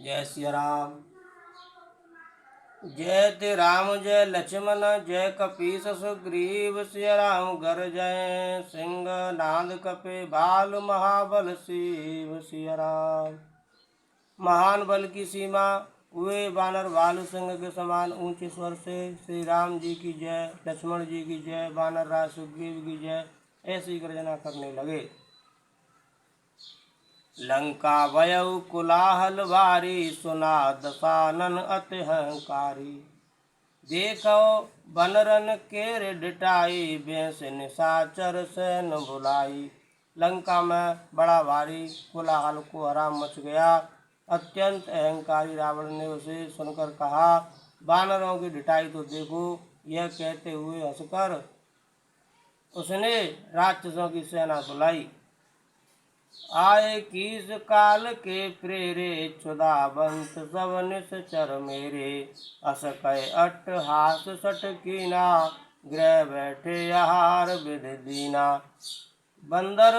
जय श्री राम। जय राम जय लक्ष्मण जय कपीस सुग्रीव सिय राम घर जय सिंह नाद कपे भाल महाबल शिव सिय राम। महान बल की सीमा हुए बानर भालू सिंह के समान ऊंचे स्वर से श्री राम जी की जय, लक्ष्मण जी की जय, बानर राज सुग्रीव की जय ऐसी गर्जना करने लगे। लंका भयउ कुलाहल भारी सुना दशानन अति हंकारी। देखो बनरन केर डिटाई बेस निशाचर सैन बुलाई। लंका में बड़ा भारी कोलाहल को हराम मच गया। अत्यंत अहंकारी रावण ने उसे सुनकर कहा, बानरों की ढिठाई तो देखो। यह कहते हुए हंसकर उसने राक्षसों की सेना बुलाई। आए कीस काल के प्रेरे क्षुधावंत सब निश्चर मेरे। अस कय अट्टहास सठ कीना गृह बैठे आहार विधि दीना। बंदर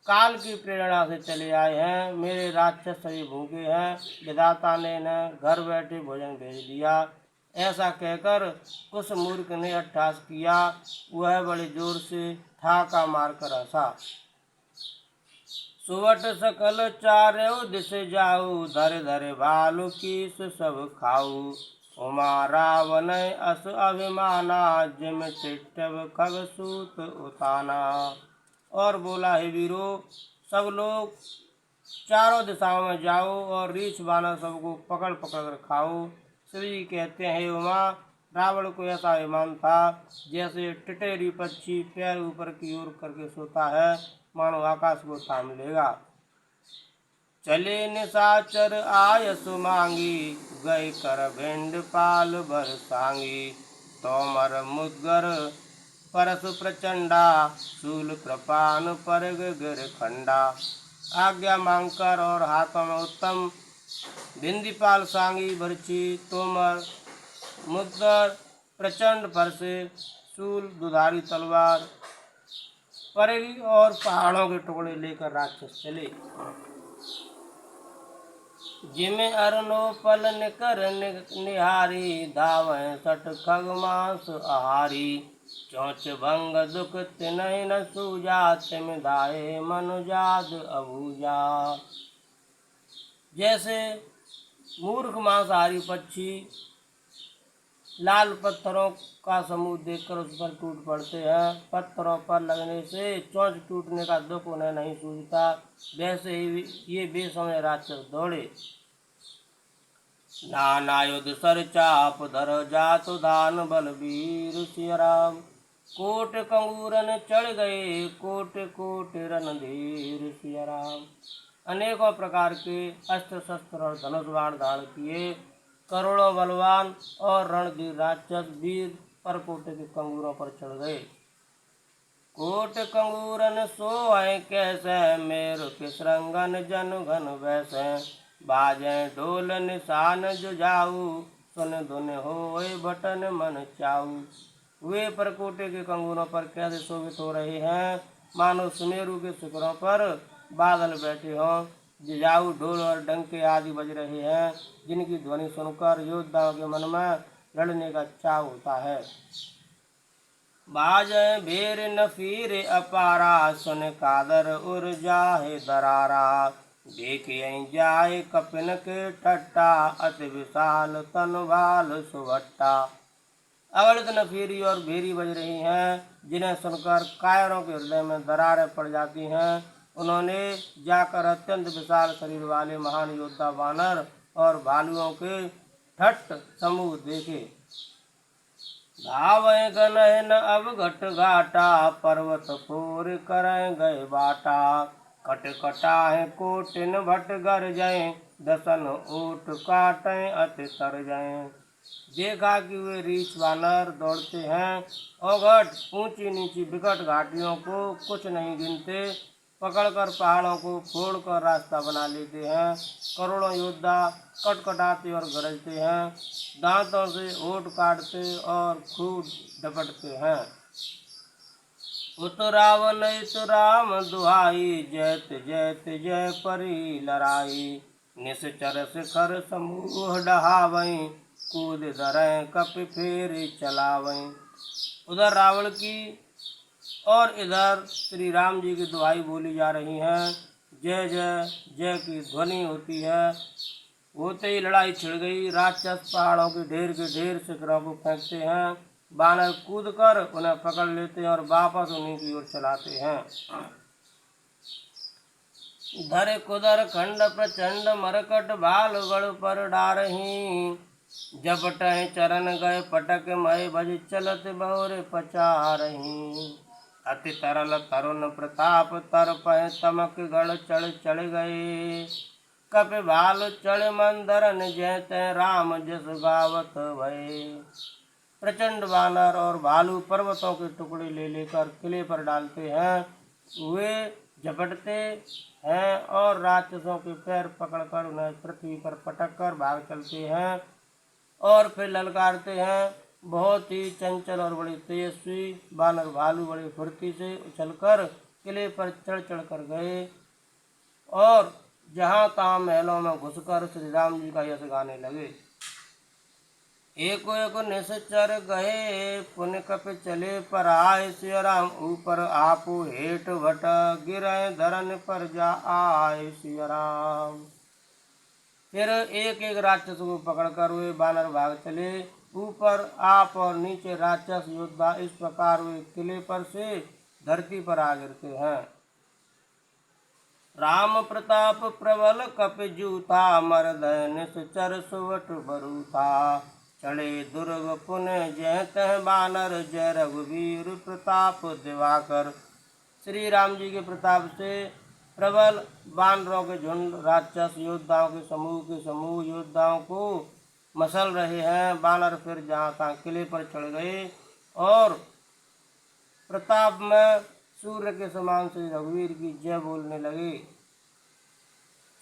काल की प्रेरणा से चले आए हैं, मेरे राक्षस सभी भूखे हैं, विधाता ने इन्हें घर बैठे भोजन भेज दिया। ऐसा कहकर उस मूर्ख ने अट्टहास किया। वह बड़े जोर से ठाका मारकर हंसा। सुवट सकल चार्यो दिस जाऊ धरे धरे भालू कीस सब खाऊ। उमा रावण अस अभिमाना जिम टिटव खग सूत उताना। और बोला, हे वीरो, सब लोग चारों दिशाओं में जाओ और रीछ बानर सबको पकड़ पकड़ कर खाओ। श्री कहते हैं, उमा, रावण को ऐसा अभिमान था जैसे टिटेरी पक्षी पैर ऊपर की ओर करके सोता है, मानो आकाश को थाम लेगा। चले निशाचर आयस मांगी गए कर भिंड पाल भर सांगी। तोमर मुदगर परसु प्रचंडा शूल कृपान पर गिर खंडा। आज्ञा मांगकर और हाथों में उत्तम भिंदीपाल सांगी बरछी तोमर मुदगर प्रचंड फरसे शूल दुधारी तलवार परेली और पहाड़ों के टुकड़े लेकर राक्षस चले। जिमे अरनो पल निकर निहारी धावें सठ खग मांस आहारी। चौच भंग दुख तिनहि न सूजा तिम धाये मनुजाद अबूजा। जैसे मूर्ख मांसाहारी पक्षी लाल पत्थरों का समूह देखकर उस पर टूट पड़ते हैं, पत्थरों पर लगने से चोंच टूटने का दुख उन्हें नहीं सूझता, वैसे ही ये बेसमय राक्षस दौड़े। नाना युध सर चाप धर जातु धान बलबीर सिय राम। कोट कंगूरन चढ़ गए कोट कोट रणधीर सिय राम। अनेकों प्रकार के अस्त्र शस्त्र और धनुष बाण धारण किए करोड़ों बलवान और रणधीर राक्षस वीर परकोटे के कंगूरों पर चढ़ गए। कोट कंगूरन सोए कैसे मेरु किसरंगन जन घन वैसे। बाजे ढोल निशान जुझाऊ सुन धुन होए बटन मन चाऊ। वे परकोटे के कंगूरों पर कैसे शोभित हो रहे हैं, मानो सुमेरु के शिखरों पर बादल बैठे हों। जुझाऊ ढोल और डंके आदि बज रहे हैं, जिनकी ध्वनि सुनकर योद्धाओं के मन में लड़ने का चाव होता है। बाजे भेर नफीर अपारा सुन कादर उर जाहे दरारा। देखिए जाए कपिन के टट्टा अति विशाल तन भाल सुभट्टा। अगणित नफीरी और भेरी बज रही हैं, जिन्हें सुनकर कायरों के हृदय में दरारें पड़ जाती हैं। उन्होंने जाकर अत्यंत विशाल शरीर वाले महान योद्धा बानर और भालुओं के ठट्ट समूह देखे। धावे गनहि न अब घट घाटा पर्वत फोर करें गए बाटा। कट कटाहे कोटिन भट गर जाए दसन ऊट काटें अति तर जाए। देखा कि वे रीछ बानर दौड़ते हैं और ऊंची नीची विकट घाटियों को कुछ नहीं गिनते, पकड़कर पहाड़ों को फोड़कर रास्ता बना लेते हैं। करोड़ों योद्धा कटकटाते और गरजते हैं, दांतों से होठ काटते और खूब डपटते हैं। उत रावण इत राम दुहाई जयत जयत जय परी लड़ाई। निश्चर शिखर समूह डहावई, कूद धरें कपि फेर चलावई। उधर रावण की और इधर श्री राम जी की दुहाई बोली जा रही है। जय जय जय की ध्वनि होती है। होते ही लड़ाई छिड़ गई। राक्षस पहाड़ों के ढेर शिखरों को फेंकते हैं। बानर कूद कर उन्हें पकड़ लेते हैं और वापस उन्हीं की ओर चलाते हैं। धरे कुदर खंड प्रचंड मरकट भाल गढ़ पर डारही, जपटहि चरण गए पटक मय भज चलत बहुरे पचारही। अति तरल तरुण प्रताप तरपह तमक गढ़ चढ़ चढ़ गए, कपि भाल चढ़ मंदरन जय तय राम जस गावत भये। प्रचंड वानर और भालू पर्वतों के टुकड़े ले लेकर किले पर डालते हैं। वे झपटते हैं और राक्षसों के पैर पकड़कर उन्हें पृथ्वी पर पटक कर भाग चलते हैं और फिर ललकारते हैं। बहुत ही चंचल और बड़ी तेजस्वी बानर भालू बड़ी फुर्ती से उछलकर किले पर चढ़ चढ़ कर गए और जहाँ तहाँ महलों में घुसकर श्री राम जी का यश गाने लगे। एको एको निश्चर गए पुन कपि चले पर आए, सिया राम ऊपर आपू हेठ भट गिरए धरन पर जा आए सिया राम। फिर एक एक राक्षस को पकड़कर वे बानर भाग चले। ऊपर आप और नीचे राक्षस योद्धा इस प्रकार वे किले पर से धरती पर आ गिरते हैं। राम प्रताप प्रबल कपि जूथा, मरदय निश्चर सुवट बरू था। चढ़े दुर्ग पुनः जय तह बानर, जय रघुवीर प्रताप दिवाकर। श्री राम जी के प्रताप से प्रबल बानरों के झुंड राक्षस योद्धाओं के समूह योद्धाओं को मसल रहे हैं। बानर फिर जहाँ तहाँ किले पर चढ़ गए और प्रताप में सूर्य के समान श्री रघुवीर की जय बोलने लगे।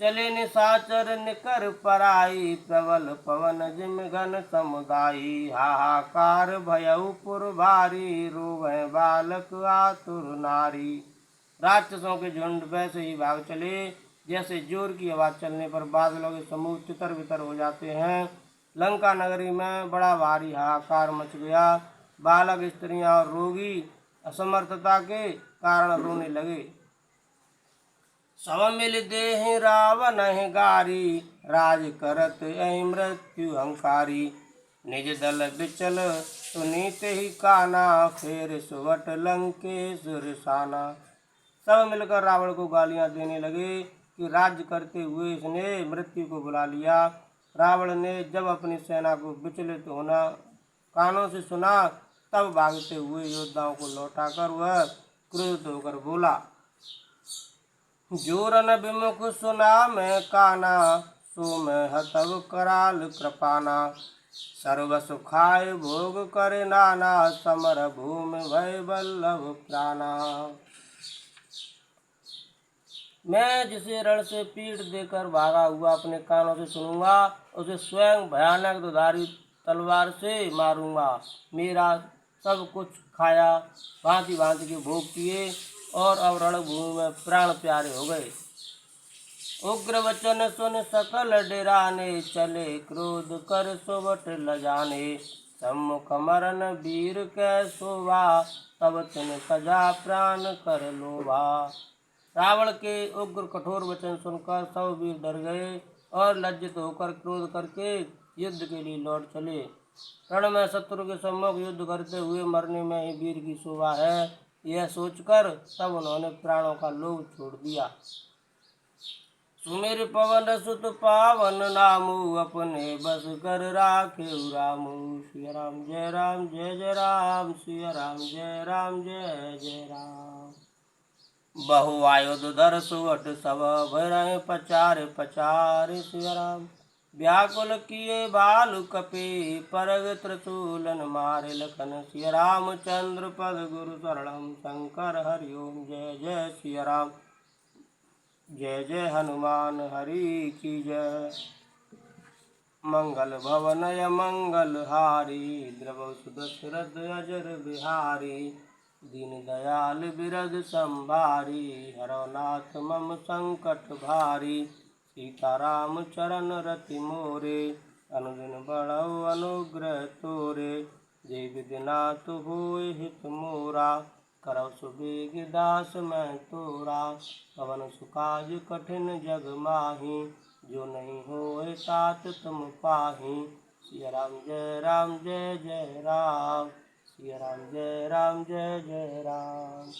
चले निशाचर निकर पराई, प्रबल पवन जिम घन समुदायी। हाहाकार भयउ पुर भारी, रोवै बालक आतुर नारी। राक्षसों के झुंड वैसे ही भाग चले जैसे जोर की आवाज चलने पर बादलों के समूह तितर बितर हो जाते हैं। लंका नगरी में बड़ा भारी हाहाकार मच गया। बालक, स्त्रियां और रोगी असमर्थता के कारण रोने लगे। सब मिल देहि रावण गारी, राज करत अहि मृत्यु हंकारी। निज दल बिचल सुनीत ही काना, फेर सुवट लंकेश्वर साना। सब मिलकर रावण को गालियां देने लगे कि राज्य करते हुए इसने मृत्यु को बुला लिया। रावण ने जब अपनी सेना को विचलित होना कानों से सुना तब भागते हुए योद्धाओं को लौटाकर वह क्रोधित होकर बोला, जोरन विमुख सुना मैं काना, सो मैं हतव कराल कृपाना। सर्व सुखाय भोग करे नाना, समर भूमि भय बल्लभ प्राणा। मैं जिसे रण से पीठ देकर भागा हुआ अपने कानों से सुनूंगा, उसे स्वयं भयानक दुधारी तलवार से मारूंगा। मेरा सब कुछ खाया, भांति भांति के भोग किए और अब रणभूमि में प्राण प्यारे हो गए। उग्र वचन सुन सकल डेराने, चले क्रोध कर सुवट लजाने। सम्मुख मरन वीर कै शोभा, तब तिन सजा प्राण कर लोभा। रावण के उग्र कठोर वचन सुनकर सब वीर डर गए और लज्जित होकर क्रोध करके युद्ध के लिए लौट चले। रण में शत्रु के सम्मुख युद्ध करते हुए मरने में ही वीर की शोभा है, यह सोचकर तब उन्होंने प्राणों का लोभ छोड़ दिया। सुमेर पवन सुत पावन नामु, अपने बस कर राखे रामु। सिया राम जय राम जय जय राम, सिया राम जय राम जय जय राम। बहु आयुध धर सुवट सब, भय पचारे पचारे। सिया राम व्याकुल किए भालु कपि, परग त्रिशूलन मारे लखन। सिया रामचंद्र पद गुरु शरणम, शंकर हरि ओम जय जय सिया राम। जय जय हनुमान हरि की जय। मंगल भवन मंगल हारी, द्रव सुदशरथ अजर बिहारी। दीन दयाल बिरद संभारी, हरो नाथ मम संकट भारी। सीताराम चरण रति मोरे, अनुदिन बढ़ऊ अनुग्रह तोरे। जय विद्यनाथ होय हित मोरा, करौ सुबेग दास मैं तोरा। पवन सुकाज कठिन जग माही, जो नहीं होय तात तुम पाही। सिया राम जय जय राम, सिया राम जय जय राम।